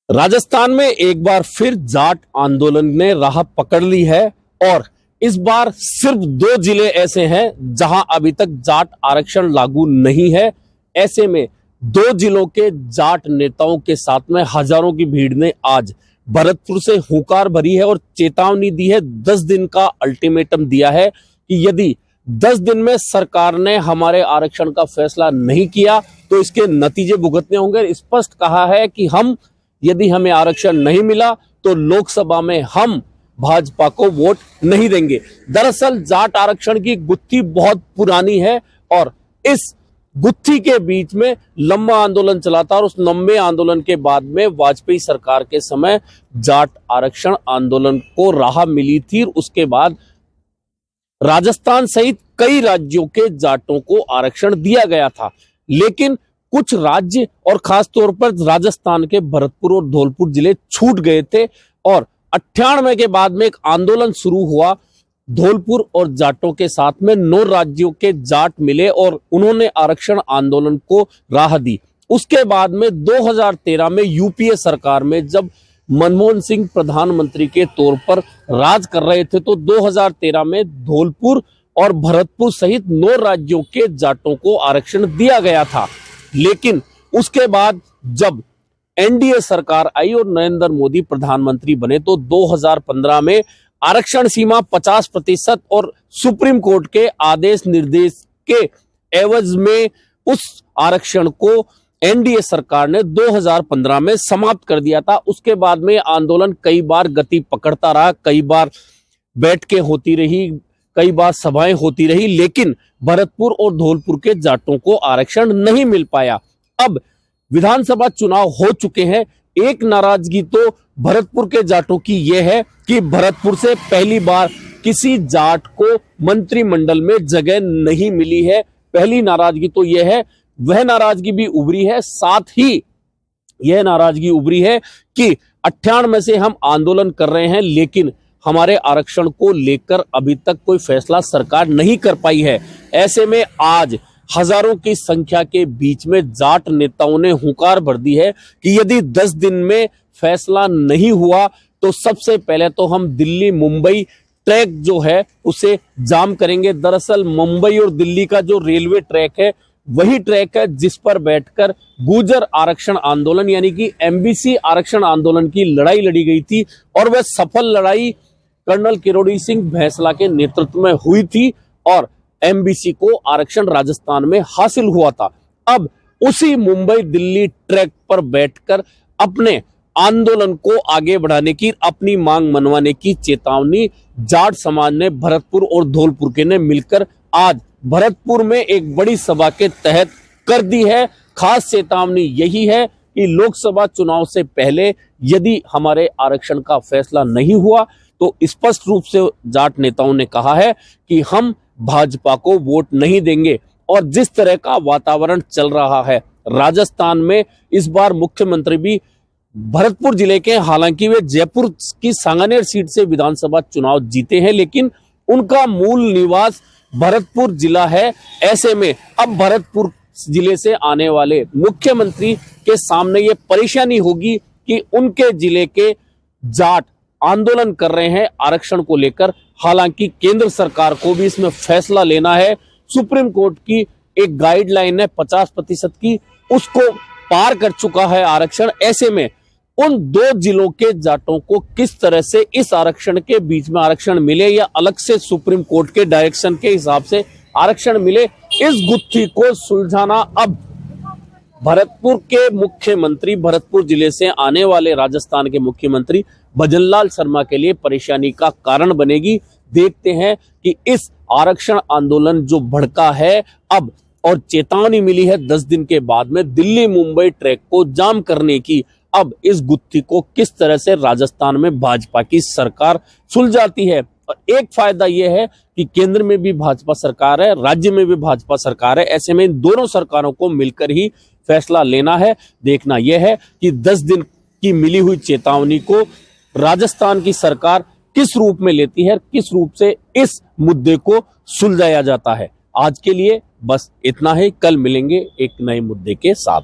राजस्थान में एक बार फिर जाट आंदोलन ने राह पकड़ ली है और इस बार सिर्फ 2 जिले ऐसे हैं जहां अभी तक जाट आरक्षण लागू नहीं है। ऐसे में 2 जिलों के जाट नेताओं के साथ में हजारों की भीड़ ने आज भरतपुर से हुंकार भरी है और चेतावनी दी है। 10 दिन का अल्टीमेटम दिया है कि यदि 10 दिन में सरकार ने हमारे आरक्षण का फैसला नहीं किया तो इसके नतीजे भुगतने होंगे। स्पष्ट कहा है कि यदि हमें आरक्षण नहीं मिला तो लोकसभा में हम भाजपा को वोट नहीं देंगे। दरअसल जाट आरक्षण की गुत्थी बहुत पुरानी है और इस गुत्थी के बीच में लंबा आंदोलन चला था और उस लंबे आंदोलन के बाद में वाजपेयी सरकार के समय जाट आरक्षण आंदोलन को राह मिली थी। उसके बाद राजस्थान सहित कई राज्यों के जाटों को आरक्षण दिया गया था, लेकिन कुछ राज्य और खास तौर पर राजस्थान के भरतपुर और धौलपुर जिले छूट गए थे और 98 के बाद में एक आंदोलन शुरू हुआ। धौलपुर और जाटों के साथ में 9 राज्यों के जाट मिले और उन्होंने आरक्षण आंदोलन को राह दी। उसके बाद में 2013 में यूपीए सरकार में जब मनमोहन सिंह प्रधानमंत्री के तौर पर राज कर रहे थे तो 2013 में धौलपुर और भरतपुर सहित 9 राज्यों के जाटों को आरक्षण दिया गया था। लेकिन उसके बाद जब एनडीए सरकार आई और नरेंद्र मोदी प्रधानमंत्री बने तो 2015 में आरक्षण सीमा 50% और सुप्रीम कोर्ट के आदेश निर्देश के एवज में उस आरक्षण को एनडीए सरकार ने 2015 में समाप्त कर दिया था। उसके बाद में आंदोलन कई बार गति पकड़ता रहा, कई बार बैठकें होती रही, कई बार सभाएं होती रही, लेकिन भरतपुर और धौलपुर के जाटों को आरक्षण नहीं मिल पाया। अब विधानसभा चुनाव हो चुके हैं। एक नाराजगी तो भरतपुर के जाटों की यह है कि भरतपुर से पहली बार किसी जाट को मंत्रिमंडल में जगह नहीं मिली है। पहली नाराजगी तो यह है। वह नाराजगी भी उभरी है, साथ ही यह नाराजगी उभरी है कि 98 से हम आंदोलन कर रहे हैं लेकिन हमारे आरक्षण को लेकर अभी तक कोई फैसला सरकार नहीं कर पाई है। ऐसे में आज हजारों की संख्या के बीच में जाट नेताओं ने हुंकार भर दी है कि यदि 10 दिन में फैसला नहीं हुआ तो सबसे पहले तो हम दिल्ली मुंबई ट्रैक जो है उसे जाम करेंगे। दरअसल मुंबई और दिल्ली का जो रेलवे ट्रैक है वही ट्रैक है जिस पर बैठकर गुर्जर आरक्षण आंदोलन यानी कि एमबीसी आरक्षण आंदोलन की लड़ाई लड़ी गई थी और वह सफल लड़ाई कर्नल किरोड़ी सिंह भैंसला के नेतृत्व में हुई थी और एमबीसी को आरक्षण राजस्थान में हासिल हुआ था। अब उसी मुंबई दिल्ली ट्रैक पर बैठकर अपने आंदोलन को आगे बढ़ाने की, अपनी मांग मनवाने की चेतावनी जाट समाज ने भरतपुर और धौलपुर के ने मिलकर आज भरतपुर में एक बड़ी सभा के तहत कर दी है। खास चेतावनी यही है कि लोकसभा चुनाव से पहले यदि हमारे आरक्षण का फैसला नहीं हुआ तो स्पष्ट रूप से जाट नेताओं ने कहा है कि हम भाजपा को वोट नहीं देंगे। और जिस तरह का वातावरण चल रहा है राजस्थान में, इस बार मुख्यमंत्री भी भरतपुर जिले के, हालांकि वे जयपुर की सांगानेर सीट से विधानसभा चुनाव जीते हैं लेकिन उनका मूल निवास भरतपुर जिला है। ऐसे में अब भरतपुर जिले से आने वाले मुख्यमंत्री के सामने ये परेशानी होगी कि उनके जिले के जाट आंदोलन कर रहे हैं आरक्षण को लेकर। हालांकि केंद्र सरकार को भी इसमें फैसला लेना है। सुप्रीम कोर्ट की एक गाइडलाइन है 50% की, उसको पार कर चुका है आरक्षण। ऐसे में उन 2 जिलों के जाटों को किस तरह से इस आरक्षण के बीच में आरक्षण मिले या अलग से सुप्रीम कोर्ट के डायरेक्शन के हिसाब से आरक्षण मिले, इस गुत्थी को सुलझाना अब भरतपुर के मुख्यमंत्री, भरतपुर जिले से आने वाले राजस्थान के मुख्यमंत्री भजनलाल शर्मा के लिए परेशानी का कारण बनेगी। देखते हैं कि इस आरक्षण आंदोलन जो भड़का है अब और चेतावनी मिली है 10 दिन के बाद में दिल्ली मुंबई ट्रैक को जाम करने की, अब इस गुत्थी को किस तरह से राजस्थान में भाजपा की सरकार सुलझाती है। और एक फायदा यह है कि केंद्र में भी भाजपा सरकार है, राज्य में भी भाजपा सरकार है। ऐसे में इन दोनों सरकारों को मिलकर ही फैसला लेना है। देखना यह है कि 10 दिन की मिली हुई चेतावनी को राजस्थान की सरकार किस रूप में लेती है, किस रूप से इस मुद्दे को सुलझाया जाता है। आज के लिए बस इतना ही, कल मिलेंगे एक नए मुद्दे के साथ।